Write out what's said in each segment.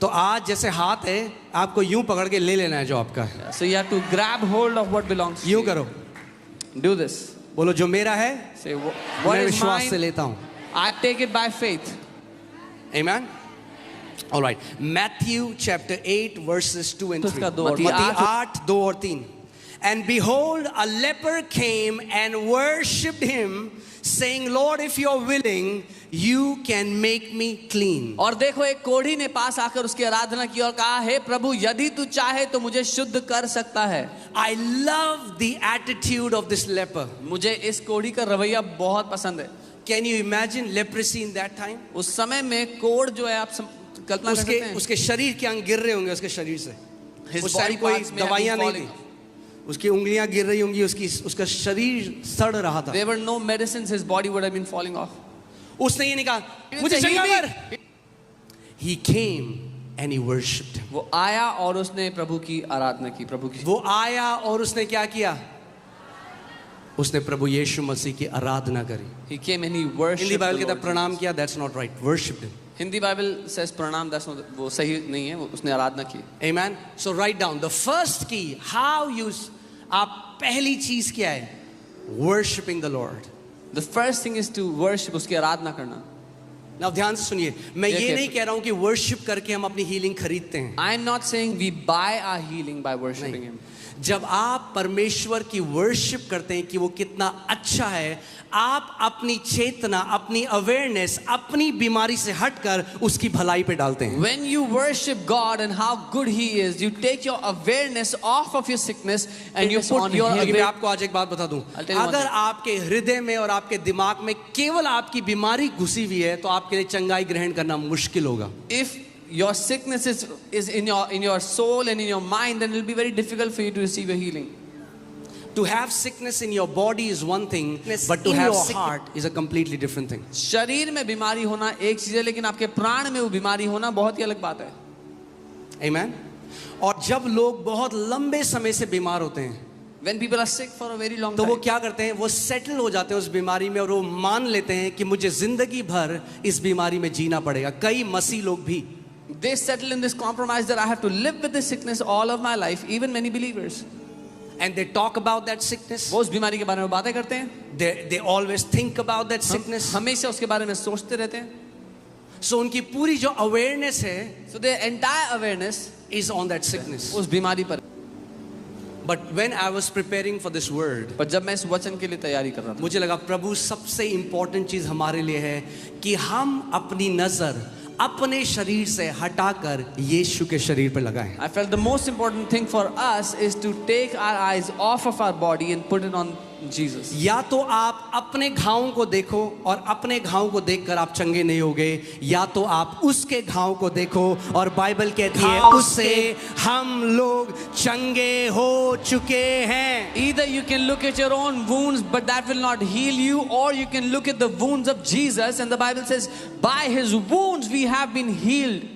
तो आज जैसे हाथ है, आपको यूं पकड़ के ले लेना है जो आपका है। So you have to grab hold of what belongs to यूं you. करो, Do this. बोलो जो मेरा है Say, what मैं is विश्वास से mine, लेता हूं। I take it by faith. Amen. All right. Matthew chapter 8 verses 2 and 3. उसका 2 और मत्ती 8 2 और 3. And behold, a leper came and worshipped him, saying, Lord, if you're willing, you can make me clean. और देखो एक कोढ़ी ने पास आकर उसकी आराधना की और कहा, हे प्रभु यदि तू चाहे तो मुझे शुद्ध कर सकता है। I love the attitude of this leper. मुझे इस कोढ़ी का रवैया बहुत पसंद है। Can you imagine leprosy in that time? उस समय में कोढ़ जो है आप कल्पना कर सकते हैं। उसके शरीर के अंग गिर रहे होंगे उसके शरीर से। His उस body टाइम कोई parts may have दवाइयां been नहीं falling. थी, उसकी उंगलियां गिर रही होंगी, उसका शरीर सड़ रहा था। There were no medicines, his body would have been falling off. उसने ये नहीं कहा मुझे चंगा कर। He came and he worshipped him. वो आया और उसने प्रभु की आराधना की, प्रभु की। वो आया और उसने क्या किया? उसने प्रभु यीशु मसीह की आराधना करी। He came and he worshipped. Hindi Bible the कहता Lord प्रणाम Jesus. किया, that's not right. Worshipped him. Hindi Bible says प्रणाम, that's not, वो सही नहीं है, वो उसने आराधना की। Amen. So write down the first key. How you आप पहली चीज क्या है? Worshipping the Lord. The first thing is to worship, उसकी आराधना करना। Now ध्यान से सुनिए, मैं ये देखिए, नहीं कह रहा हूं कि worship करके हम अपनी healing खरीदते हैं। I am not saying we buy our healing by worshiping him. जब आप परमेश्वर की वर्शिप करते हैं कि वो कितना अच्छा है, आप अपनी चेतना, अपनी अवेयरनेस, अपनी बीमारी से हटकर उसकी भलाई पे डालते हैं। When you worship God and how good He is, you take your awareness off of your sickness and you put your मैं awareness. आपको आज एक बात बता दूं, I'll tell you one अगर thing. आपके हृदय में और आपके दिमाग में केवल आपकी बीमारी घुसी हुई है, तो आपके लिए चंगाई ग्रहण करना मुश्किल होगा। If your sickness is in your soul and in your mind, then it will be very difficult for you to receive your healing. To have sickness in your body is one thing, but to have heart is a completely different thing. शरीर में बीमारी होना एक चीज है, लेकिन आपके प्राण में वो बीमारी होना बहुत ही अलग बात है। Amen. और जब लोग बहुत लंबे समय से बीमार होते हैं, When people are sick for a very long तो वो time, क्या करते हैं? वो सेटल हो जाते हैं उस बीमारी में और वो मान लेते हैं कि मुझे जिंदगी भर इस बीमारी में जीना पड़ेगा। कई मसीह लोग भी they settle in this compromise that I have to live with this sickness all of my life, even many believers. and they talk about that sickness. वो उस बीमारी के बारे में बातें करते हैं, They always think about that sickness. हमेशा उसके बारे में सोचते रहते हैं। So उनकी पूरी जो awareness है So their entire awareness is on that sickness. उस बीमारी पर। But when I was preparing for this word, पर जब मैं इस वचन के लिए तैयारी कर रहा था, मुझे लगा प्रभु सबसे important चीज हमारे लिए है कि हम अपनी नजर अपने शरीर से हटाकर यीशु के शरीर पर लगाएं। I felt the most important thing for us is to take our eyes off of our body and put it on Jesus. या तो आप अपने घावों को देखो और अपने घावों को देखकर आप चंगे नहीं होगे, या तो आप उसके घावों को देखो और बाइबल कहती है उससे हम लोग चंगे हो चुके हैं। Either you can look at your own wounds, but that will not heal you, or you can look at the wounds of Jesus, and the Bible says, by His wounds we have been healed.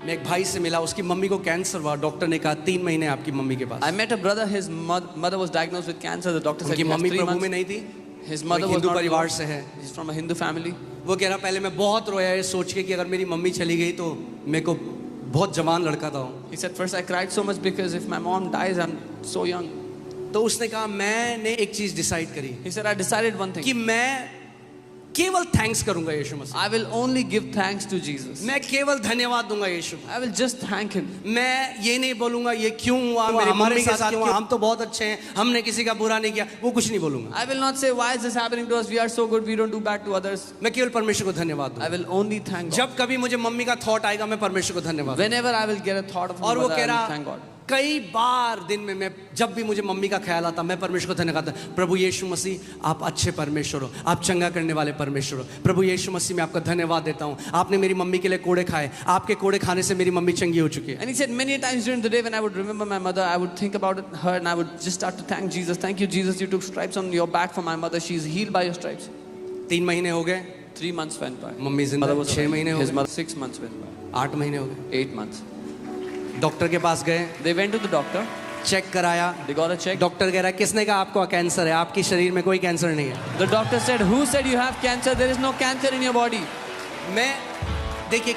मैं एक भाई से मिला, उसकी mummy को cancer हुआ, doctor ने कहा 3 महीने आपकी मम्मी के पास। I met a brother, his mother was diagnosed with cancer. The doctor said उनकी he has मम्मी 3 प्रभु में months. नहीं थी, His वो mother एक was हिंदू not परिवार born. से है। He's from a Hindu family. वो कह रहा पहले मैं बहुत रोया ये सोच के कि अगर मेरी मम्मी चली गई तो मेरे को, बहुत जवान लड़का था। He said, first I cried so much because if my mom dies, I'm so young. तो उसने कहा मैंने एक चीज डिसाइड करी He said, I decided one कि thing. मैं केवल थैंक्स करूंगा यीशु मसीह, I will only give thanks to Jesus. मैं केवल धन्यवाद दूंगा यीशु। I will just thank Him. मैं ये नहीं बोलूंगा ये क्यों हुआ, मेरी मम्मी के साथ क्यों हुआ, हम तो बहुत अच्छे हैं, हमने किसी का बुरा नहीं किया, वो कुछ नहीं बोलूंगा। I will not say, why is this happening to us? We are so good, we don't do bad to others. मैं केवल परमेश्वर को धन्यवाद I दूंगा। will only thank God. जब कभी मुझे मम्मी का थॉट आएगा मैं परमेश्वर को धन्यवाद दूंगा। Whenever I will get a thought of और my वो mother, कह I will रहा thank God. कई बार दिन में मैं जब भी मुझे मम्मी का ख्याल आता मैं परमेश्वर को धन्यवाद करता, प्रभु यीशु मसीह आप अच्छे परमेश्वर हो, आप चंगा करने वाले परमेश्वर हो। प्रभु यीशु मसीह मैं आपका धन्यवाद देता हूँ, आपने मेरी मम्मी के लिए कोड़े खाए, आपके कोड़े खाने से मेरी मम्मी चंगी हो चुकी है। And he said many times during the day when I would remember my mother, I would think about her and I would just start to thank Jesus. Thank you, Jesus, you took stripes on your back for my mother. She is healed by your stripes. 3 महीने हो गए, 3 months went by. Mummy जिंदा, Mother was 6 महीने हो his गए, mother 6 months went by. 8 महीने हो गए, 8 months. डॉक्टर के पास गए, They went to the doctor. Check कराया, They got a check. Doctor कह रहा है किसने कहा आपको कैंसर है, आपकी शरीर में कोई कैंसर नहीं है। The doctor said, who said you have cancer? There is no cancer in your body. मैं देखिए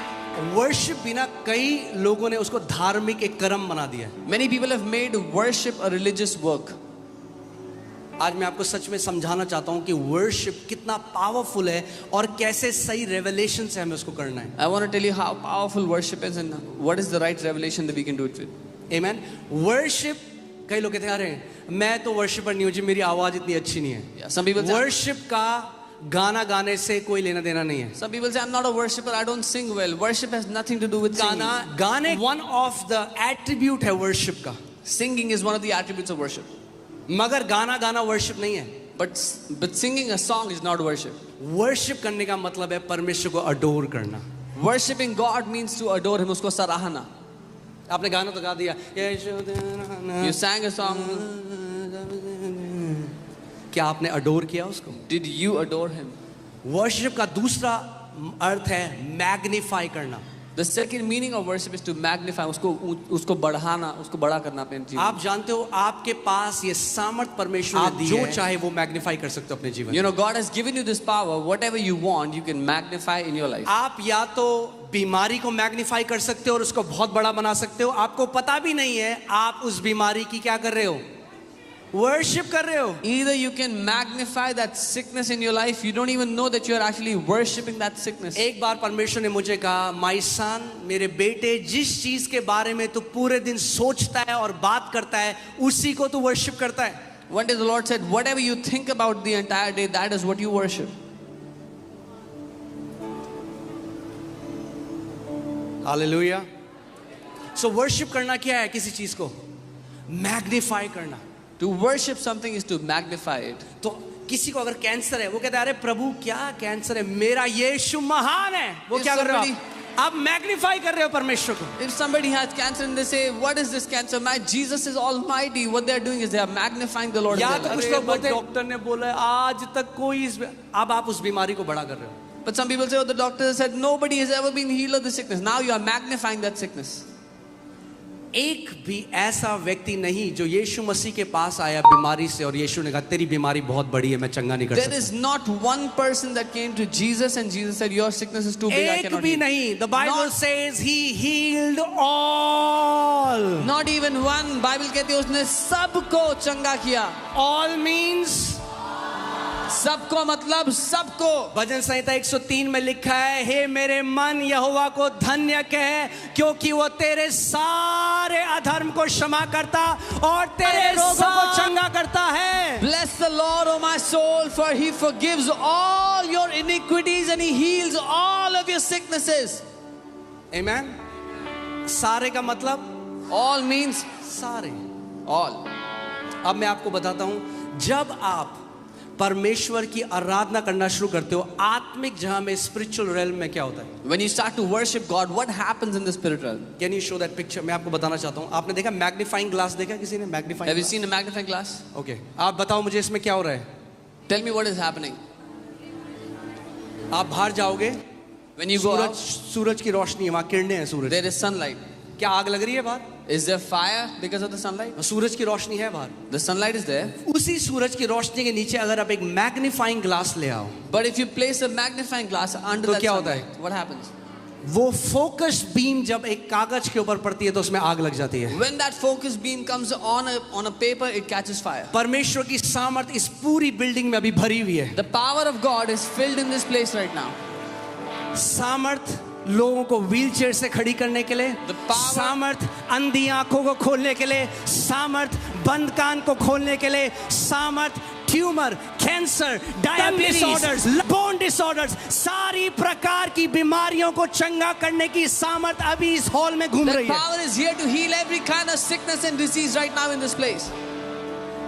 वर्शिप भी ना कई लोगों ने उसको धार्मिक एक कर्म बना दिया है। Many people have made worship a religious work. आज मैं आपको सच में समझाना चाहता हूं कि वर्शिप कितना पावरफुल है और कैसे सही रेवलेशन से हमें उसको करना है। I want to tell you how powerful worship is and what is the right revelation that we can do it with. Amen. Worship, कई लोग कहते हैं अरे मैं तो वर्शिपर नहीं हूं जी, मेरी आवाज इतनी अच्छी नहीं है। Yeah, some people say, worship का गाना गाने से कोई लेना देना नहीं है। some people say I'm not a worshipper, I don't sing well. Worship has nothing to do with singing. गाने वन ऑफ द एट्रीब्यूट है वर्शिप का, Singing is one of the attributes of worship. मगर गाना गाना worship नहीं है। But singing a song is not worship. Worship करने का मतलब है परमेश्वर को अडोर करना। Worshipping God means to adore Him, उसको सराहना. आपने गाना तो गा दिया, You sang a song. क्या आपने अडोर किया उसको? Did you adore Him? Worship का दूसरा अर्थ है मैग्नीफाई करना। The second meaning of worship is to magnify, उसको बढ़ाना, उसको बड़ा करना अपने जीवन. आप जानते हो आपके पास ये सामर्थ परमेश्वर ने दी है, जो चाहे वो मैग्नीफाई कर सकते हो अपने जीवन में। You know, God has given you this power. Whatever you want, you can magnify in your life. आप या तो बीमारी को मैग्नीफाई कर सकते हो और उसको बहुत बड़ा बना सकते हो, आपको पता भी नहीं है आप उस बीमारी की क्या कर रहे हो, वर्शिप कर रहे हो। Either you can magnify that sickness in your life, you don't even know that you are actually worshipping that sickness. एक बार परमेश्वर ने मुझे कहा, माय सन, मेरे बेटे, जिस चीज के बारे में तू पूरे दिन सोचता है और बात करता है उसी को तू वर्शिप करता है। One day the Lord said, whatever you think about the entire day, that is what you worship. Hallelujah. So worship करना क्या है? किसी चीज को मैग्नीफाई करना। To worship something is to magnify it. तो किसी को अगर कैंसर है, वो कहता है अरे प्रभु क्या कैंसर है, मेरा यीशु महान है। वो क्या कर रहे हो आप मैग्नीफाई कर रहे हो परमेश्वर को। If somebody has cancer and they say, what is this cancer? My Jesus is almighty. What they are doing is they are magnifying the Lord. या तो कुछ लोग बोलते हैं डॉक्टर ने बोला आज तक कोई अब आप उस बीमारी को बड़ा कर रहे हो। But some people say, oh, the doctor said nobody has ever been healed of the sickness. Now you are magnifying that sickness. एक भी ऐसा व्यक्ति नहीं जो यीशु मसीह के पास आया बीमारी से और यीशु ने कहा तेरी बीमारी बहुत बड़ी है, मैं चंगा नहीं कर सकता। There is not one person that came to Jesus and Jesus said your sickness is too big, I cannot heal. एक भी नहीं। The Bible says he healed all. Not even one. Bible कहती है उसने सबको चंगा किया. All means सबको मतलब सबको. भजन संहिता 103 में लिखा है, हे मेरे मन यहोवा को धन्य कह क्योंकि वो तेरे सारे अधर्म को क्षमा करता और तेरे रोगों को चंगा करता है। Bless the Lord, O my soul, for He forgives all your iniquities and He heals all of your sicknesses. Amen. सारे का मतलब All means सारे, all. अब मैं आपको बताता हूं, जब आप परमेश्वर की आराधना करना शुरू करते हो आत्मिक जहां में स्पिरिचुअल रेल्म में क्या होता है? When you start to worship God, what happens in the spirit realm? Can you show that picture? मैं आपको बताना चाहता हूं। आपने देखा मैग्नीफाइंग ग्लास? देखा किसी ने magnifying? Have you seen a magnifying glass? Okay, आप बताओ मुझे इसमें क्या हो रहा है? Tell me what is happening. आप बाहर जाओगे, When you go out, सूरज की रोशनी है, वहां किरणें हैं सूरज। there is sunlight. क्या आग लग रही है बाहर? Is there fire because of the sunlight? सूरज की रोशनी है बाहर। The sunlight is there. उसी सूरज की रोशनी के नीचे अगर आप एक मैग्नीफाइंग ग्लास ले आओ, But if you place a magnifying glass under तो that क्या होता है? sunlight, what happens? वो फोकस बीम जब एक कागज के ऊपर पड़ती है तो उसमें आग लग जाती है। When that focus beam comes on a paper, it catches fire. परमेश्वर की सामर्थ इस पूरी बिल्डिंग में अभी भरी हुई है। The power of God is filled in this place right now. सामर्थ लोगों को व्हीलचेयर से खड़ी करने के लिए, सामर्थ अंधी आंखों को खोलने के लिए, सामर्थ बंद कान को खोलने के लिए, सामर्थ tumour, cancer, diabetes, bone disorders, सारी प्रकार की बीमारियों को चंगा करने की सामर्थ अभी इस हॉल में घूम रही The है। power is here to heal every kind of sickness and disease right now in this place.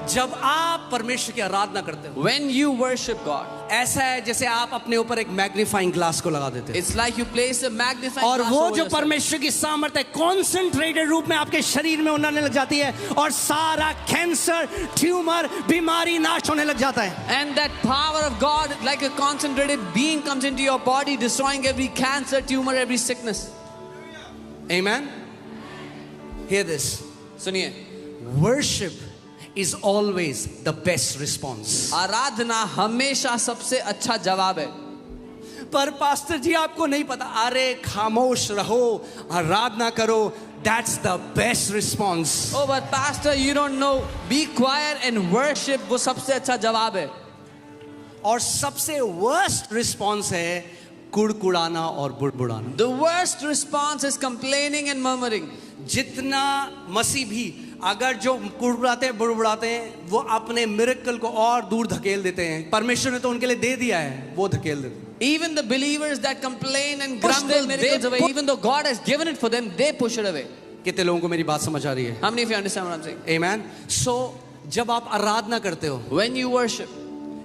जब आप परमेश्वर की आराधना करते हो, When you worship God, ऐसा है जैसे आप अपने ऊपर एक मैग्नीफाइंग ग्लास को लगा देते हैं it's like you place a magnifying और glass वो over जो yourself. परमेश्वर की सामर्थ है कॉन्सेंट्रेटेड रूप में आपके शरीर में उड़ने लग जाती है और सारा कैंसर, ट्यूमर, बीमारी नाश होने लग जाता है। And that power of God, like a concentrated beam, comes into your body, destroying every cancer, tumor, every sickness. Amen. Hear this. सुनिए, Worship is always the best response. आराधना हमेशा सबसे अच्छा जवाब है। पर पास्टर जी आपको नहीं पता, अरे खामोश रहो, आराधना करो, that's the best response. Oh, but pastor, you don't know. Be quiet and worship. वो सबसे अच्छा जवाब है. और सबसे वर्स्ट रिस्पॉन्स है कुड़कुड़ाना और बुड़बुड़ाना। The worst response is complaining and murmuring. जितना मसीह भी अगर जो कुड़कुड़ाते बुड़बुड़ाते हैं वो अपने मिरेकल को और दूर धकेल देते हैं। परमेश्वर ने तो उनके लिए दे दिया है, वो धकेल देते हैं। Even the believers that complain and Push grumble their miracles they away, even though God has given it for them, they push it away. कितने लोगों को मेरी बात समझ आ रही है? How many of you understand what I'm saying? Amen. So जब आप आराधना करते हो, When you worship,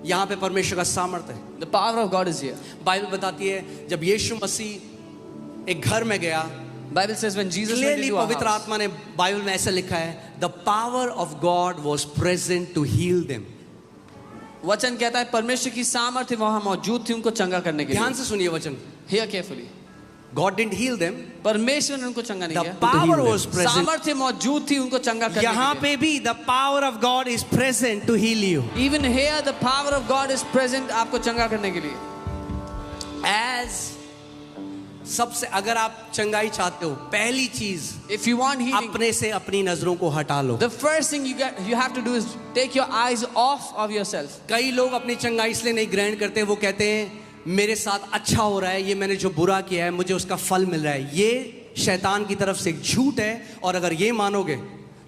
यहाँ पे परमेश्वर का सामर्थ्य है। the power of God is here. Bible बताती है जब यीशु मसीह एक घर में गया, Bible says when Jesus went clearly into a पवित्र house, आत्मा ने बाइबल में ऐसा लिखा है, the power of God was present to heal them. वचन कहता है परमेश्वर की सामर्थ्य वहां मौजूद थी उनको चंगा करने के लिए. ध्यान से सुनिए वचन। Hear carefully. God didn't heal them. परमेश्वर ने उनको चंगा नहीं The किया. power was present. सामर्थ्य मौजूद थी उनको चंगा करने यहाँ के लिए. पे भी the power of God is present to heal you. Even here the power of God is present आपको चंगा करने के लिए. As सबसे अगर आप चंगाई चाहते हो, पहली चीज If you want healing, अपने से अपनी नजरों को हटा लो। the first thing you have to do is take your eyes off of yourself. कई लोग अपनी चंगाई इसलिए नहीं ग्रहण करते, वो कहते हैं मेरे साथ अच्छा हो रहा है, ये मैंने जो बुरा किया है मुझे उसका फल मिल रहा है। ये शैतान की तरफ से एक झूठ है, और अगर ये मानोगे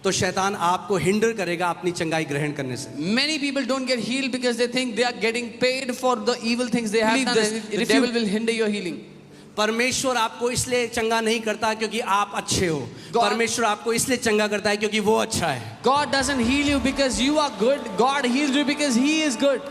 तो शैतान आपको हिंडर करेगा अपनी चंगाई ग्रहण करने से। Many people don't get healed because they think they are getting paid for the evil things they have done. The devil will hinder your healing. परमेश्वर आपको इसलिए चंगा नहीं करता क्योंकि आप अच्छे हो, परमेश्वर आपको इसलिए चंगा करता है क्योंकि वो अच्छा है। God doesn't heal you because you are good. God heals you because He is good.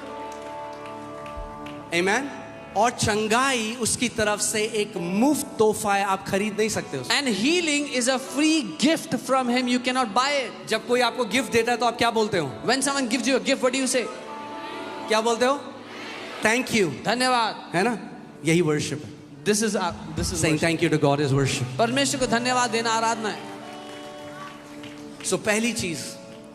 Amen. और चंगाई उसकी तरफ से एक मुफ्त तोहफा है, आप खरीद नहीं सकते उसको। And healing is a free gift from Him. You cannot buy it. जब कोई आपको गिफ्ट देता है तो आप क्या बोलते हो? When someone gives you a gift, what do you say? क्या बोलते हो? थैंक यू, धन्यवाद. है ना? यही वर्शिप है। This is Saying thank you to God is worship. परमेश्वर को धन्यवाद देना आराधना है. So पहली चीज,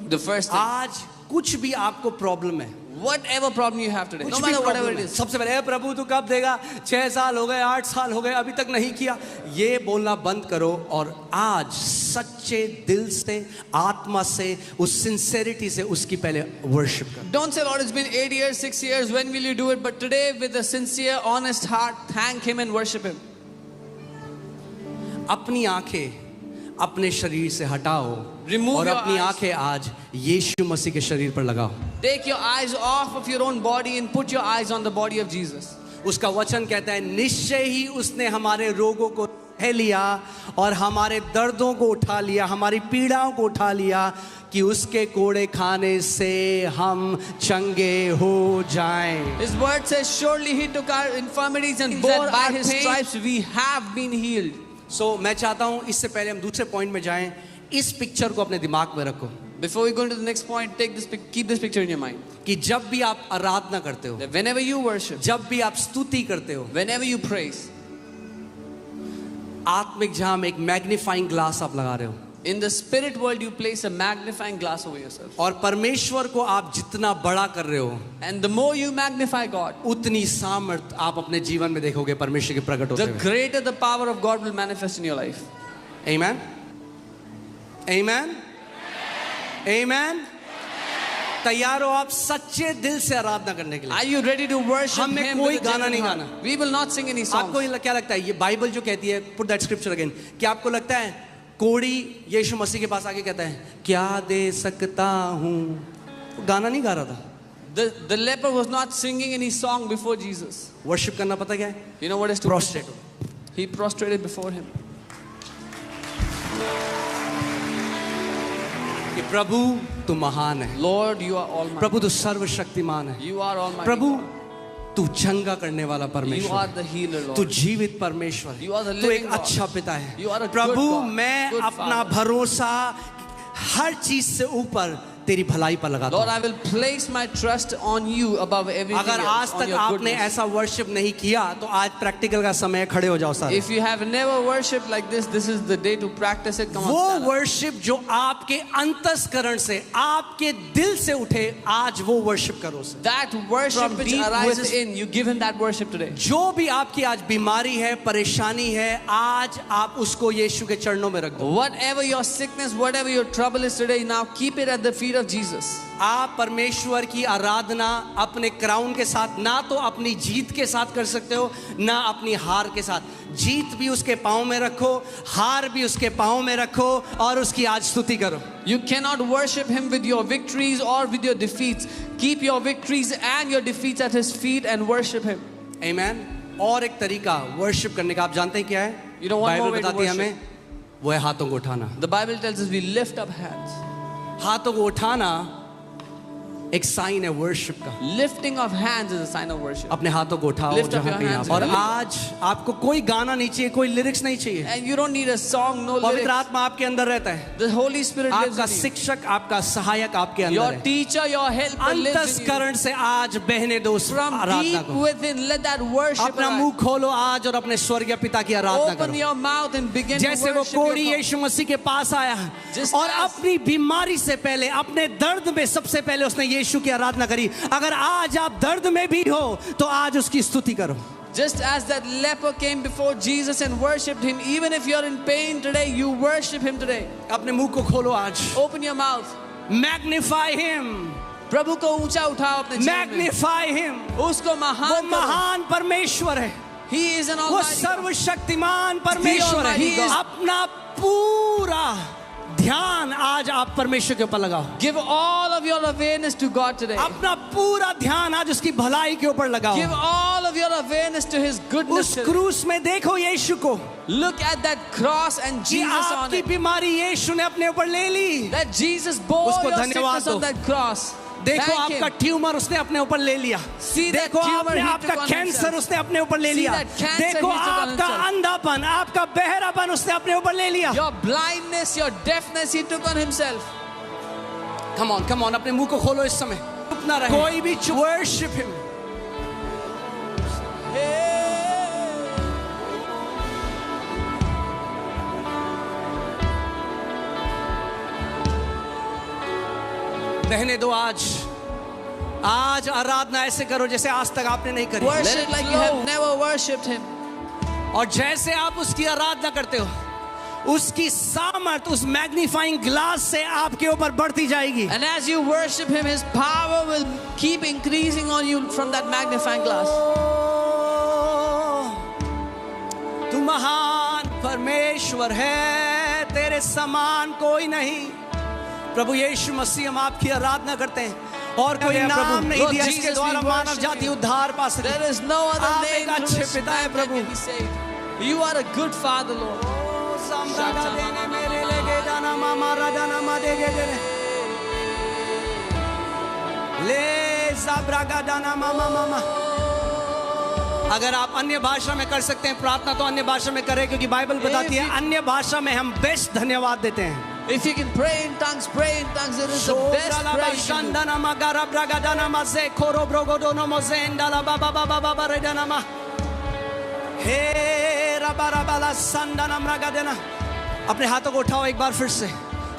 The first thing. आज कुछ भी आपको प्रॉब्लम है, Whatever problem you have today, no कुछ भी matter whatever प्रॉब्लम it है, is. सबसे पहले प्रभु तू कब देगा? 6 साल हो गए, 8 साल हो गए, अभी तक नहीं किया। ये बोलना बंद करो और आज सच्चे दिल से, आत्मा से, उस सिंसेरिटी से उसकी पहले वर्शिप कर। Don't say, Lord, it's been 8 years, 6 years, when will you do it? But today, with a sincere, honest heart, thank Him and worship Him. अपनी आंखें अपने शरीर से हटाओ Remove और your अपनी eyes. आंखें आज यीशु मसीह के शरीर पर लगाओ। Take your eyes off of your own body and put your eyes on the body of Jesus. उसका वचन कहता है निश्चय ही उसने हमारे रोगों को सह लिया और हमारे दर्दों को उठा लिया, हमारी पीड़ाओं को उठा लिया, कि उसके कोड़े खाने से हम चंगे हो जाएं। His word says, surely He took our infirmities and bore That by our His pain- stripes we have been healed. मैं चाहता हूं इससे पहले हम दूसरे पॉइंट में जाएं, इस पिक्चर को अपने दिमाग में रखो Before we go into the next point, keep this picture in your mind. कि जब भी आप आराधना करते हो, That whenever you worship, जब भी आप स्तुति करते हो, whenever you praise, आत्मिक जहां में एक मैग्नीफाइंग ग्लास आप लगा रहे हो, in the spirit world you place a magnifying glass over yourself. और परमेश्वर को आप जितना बड़ा कर रहे हो, And the more you magnify God, उतनी सामर्थ आप अपने जीवन में देखोगे परमेश्वर के प्रकट होते the हुए। greater the power of God will manifest in your life. Amen. Amen. Amen. तैयार हो आप सच्चे दिल से आराधना करने के लिए? Are you ready to worship हमें Him? कोई with a गाना genuine नहीं heart? गाना। We will not sing any songs. आपको क्या लगता है, ये बाइबल जो कहती है, पुट दैट स्क्रिप्चर अगेन, क्या आपको लगता है कोड़ी यीशु मसीह के पास आके कहता है क्या दे सकता हूँ? गाना नहीं गा रहा था। The leper was not singing any song before Jesus. Worship करना पता क्या है? You know what is to Prostrate. He prostrated before Him. कि प्रभु तू महान है, Lord, you are almighty. प्रभु तू सर्वशक्तिमान है, You are almighty. Prabhu God. तू चंगा करने वाला You परमेश्वर, are the healer, तू Lord. जीवित परमेश्वर है, You are the तू एक living God. अच्छा पिता है। You are a good Prabhu God, मैं good अपना Father. भरोसा हर चीज से ऊपर तेरी भलाई पर लगाता Lord, हूँ। I will place my trust on you above everything अगर आज else, on तक your आपने goodness. ऐसा वर्शिप नहीं किया तो आज प्रैक्टिकल का समय है, खड़े हो जाओ सारे। If you have never worshipped like this is the day to practice it. Come on, वो stand up. वर्शिप जो आपके अंतस्करण से, आपके दिल से उठे, आज वो वर्शिप करो उसे। That worship From which deep arises within. in, you give him that worship today. जो भी आपकी आज बीमारी है, परेशानी है, आज आप उसको यीशु के चरणों में रख दो। Whatever your sickness, whatever your trouble is today, now keep it at the feet of Jesus. आप परमेश्वर की आराधना अपने क्राउन के साथ, ना तो अपनी जीत के साथ कर सकते हो, ना अपनी हार के साथ। जीत भी उसके पाँव में रखो, हार भी उसके पाँव में रखो और उसकी आज स्तुति करो। You cannot worship him with your victories or with your defeats. Keep your victories and your defeats at his feet and worship him. आमेन। और एक तरीका वर्शिप करने का आप जानते हैं क्या है? You know one more Bible way to बताती है worship. हमें, वो है हाथों को उठाना। The Bible tells us we lift up hands. हाथों को उठाना एक साइन है वर्शिप का। Lifting of hands is a sign of worship. अपने हाथों को उठाओ Lift up जहाँ your कहीं hands. आप। और आज आपको कोई गाना नहीं चाहिए, कोई लिरिक्स नहीं चाहिए। And you don't need a song, no पवित्र lyrics. आत्मा आपके अंदर रहता है। The Holy Spirit lives आपका in you. शिक्षक, आपका सहायक आपके अंदर Your है। teacher, your helper lives in you. अंतस्करण से आज बहने दो उस From आराधना deep को। within, let that worship अपना arise. मुंह खोलो आज और अपने स्वर्गीय पिता की आराधना Open करो। your mouth and begin to जैसे वो worship your कोढ़ी God. यीशु मसीह के पास आया Just और as- अपनी बीमारी से पहले, अपने दर्द में सबसे पहले उसने यीशु की आराधना करी। अगर आज आप दर्द में भी हो तो आज उसकी स्तुति करो। Just as that leper came before Jesus and worshipped him, even if you're in pain today, you worship him today. अपने मुंह को खोलो आज। Open your mouth. Magnify him, प्रभु को ऊंचा उठाओ अपने जीवन में. Magnify him. उसको वो महान करो. महान परमेश्वर है, He is an वो almighty God. सर्वशक्तिमान परमेश्वर Almighty है। God. अपना पूरा ध्यान आज आप परमेश्वर के ऊपर लगाओ। Give all of your awareness to God today. अपना पूरा ध्यान आज उसकी भलाई के ऊपर लगाओ। Give all of your awareness to His goodness उस today. क्रूस में देखो यीशु को, Look at that cross and कि Jesus on आपकी it. बीमारी यीशु ने अपने ऊपर ले ली। That Jesus bore उसको your धन्यवाद sickness on दो। that cross. देखो Thank आपका Him. ट्यूमर उसने अपने ऊपर ले लिया। See that देखो tumor आपने he आपका took on कैंसर himself. उसने अपने ऊपर ले See लिया। that cancer he देखो took on आपका himself. अंधापन, आपका बहरापन उसने अपने ऊपर ले लिया। Your blindness, your deafness, He took on Himself. Come on, come on, अपने मुंह को खोलो इस समय। चुप ना रहे। कोई भी चुप। Worship him. बहने दो आज आराधना ऐसे करो जैसे आज तक आपने नहीं करी। Worship like you have never worshipped Him. और जैसे आप उसकी आराधना करते हो, उसकी सामर्थ उस मैग्नीफाइंग ग्लास से आपके ऊपर बढ़ती जाएगी। And as you worship Him, His power will keep increasing on you from that magnifying glass. तू महान परमेश्वर है, तेरे समान कोई नहीं। प्रभु यीशु मसीह, हम आपकी आराधना करते हैं और कोई नाम नहीं Lord दिया Jesus, इसके द्वारा we मानव worship जाति you. उद्धार पा सके। There is no other आप name एक through अच्छे which पिता है man Prabhu. can be saved. You are a good Father, Lord. समरागा देने मेरे लगे जाना मामा राजाना मादेगे देने ले ज़ाब्रागा दाना मामा मामा। अगर आप अन्य भाषा में कर सकते हैं प्रार्थना तो अन्य भाषा में करें, क्योंकि बाइबल बताती है अन्य भाषा में हम बेस्ट धन्यवाद देते हैं। If you can pray in tongues, pray in tongues. It is the best praise you can do. शोद्राला मागारा ब्रागा दाना माजे खोरो ब्रोगो दोनो मोजेंडाला बाबा बाबा बाबा रेडाना मा हे रबा रबाला संडाना मृगा देना। अपने हाथों को उठाओ एक बार फिर से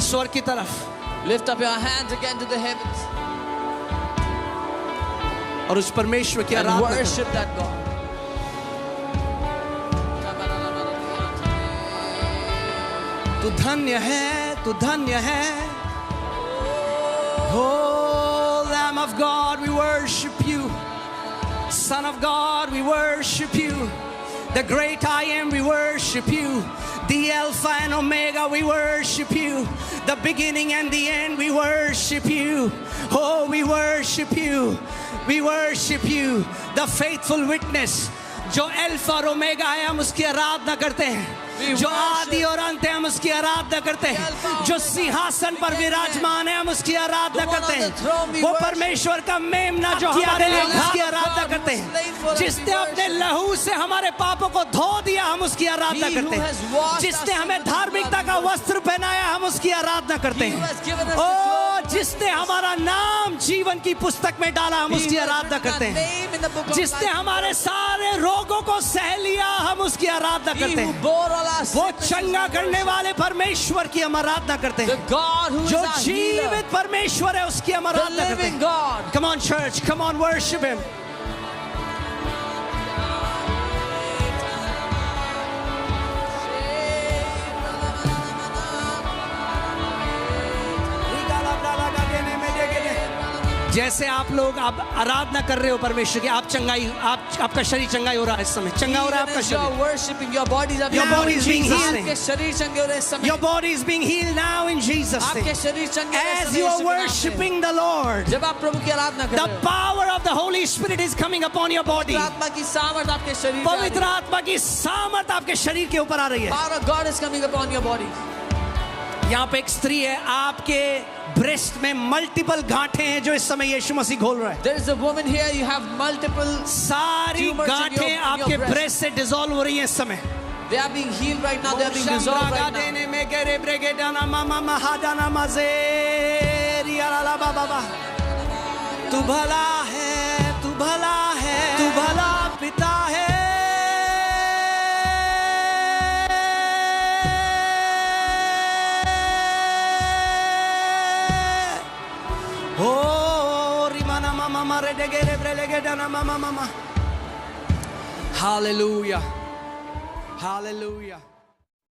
स्वर्ग की तरफ Lift up your hands again to the heavens और उस परमेश्वर की and आराधना करो। worship that God. तू धन्य है, तू धन्य है। Oh Lamb of God, we worship you. Son of God, we worship you. The great I am, we worship you. The Alpha and Omega, we worship you. The beginning and the end, we worship you. Oh, we worship you. We worship you. The faithful witness. जो alpha और omega है हम उसकी आराधना करते हैं। जो आदि और अंत है हम उसकी आराधना करते हैं। जो सिंहासन पर विराजमान है हम उसकी आराधना करते हैं। वो परमेश्वर का मेमना जो हमारे लिए उसकी आराधना करते हैं। जिसने अपने लहू से हमारे पापों को धो दिया हम उसकी आराधना करते हैं। जिसने हमें धार्मिकता का वस्त्र पहनाया हम उसकी आराधना करते हैं। ओ जिसने हमारा नाम जीवन की पुस्तक में डाला, हम उसकी आराधना करते हैं। Name in the book of जिसने life. हमारे सारे रोगों को सह लिया, हम उसकी आराधना He करते who हैं। bore all our वो sicknesses, चंगा करने वाले परमेश्वर की हम आराधना करते the हैं। God who is जो our healer, जीवित परमेश्वर है उसकी हम the आराधना करते living हैं। God. Come on church, come on worship him. जैसे आप लोग आप आराधना कर रहे हो परमेश्वर की, आप चंगाई, आपका शरीर चंगाई हो रहा है इस समय, चंगा हो रहा है Even आपका as you are शरीर। worshiping, your bodies are Your being body is being healed. आपके शरीर चंगे हो रहे हैं इस समय। Your body is being healed now in Jesus' name. आपके शरीर चंगे हो रहे हैं इस As समय you are यीशु के नाम से। worshiping the Lord, जब आप प्रभु की आराधना कर the रहे हो, power of the Holy Spirit is coming upon your body. पवित्र आत्मा की सामर्थ आपके शरीर पे आ रही पवित्र है। आत्मा की सामर्थ आपके शरीर के ऊपर आ रही है। Power of God is coming upon your body. यहाँ पे एक स्त्री है, आपके ब्रेस्ट में मल्टीपल गांठें हैं जो इस समय यीशु मसीह खोल रहा है। There is a woman here, you have multiple, सारी tumors in गांठें your आपके breast. ब्रेस्ट से डिसॉल्व हो रही हैं इस समय। they are being healed right now, they are being dissolved right now. तू भला है, तू भला है, तू भला पिता है। Oh, rimana mama mare de gere brelege dana mama mama. Hallelujah. Hallelujah.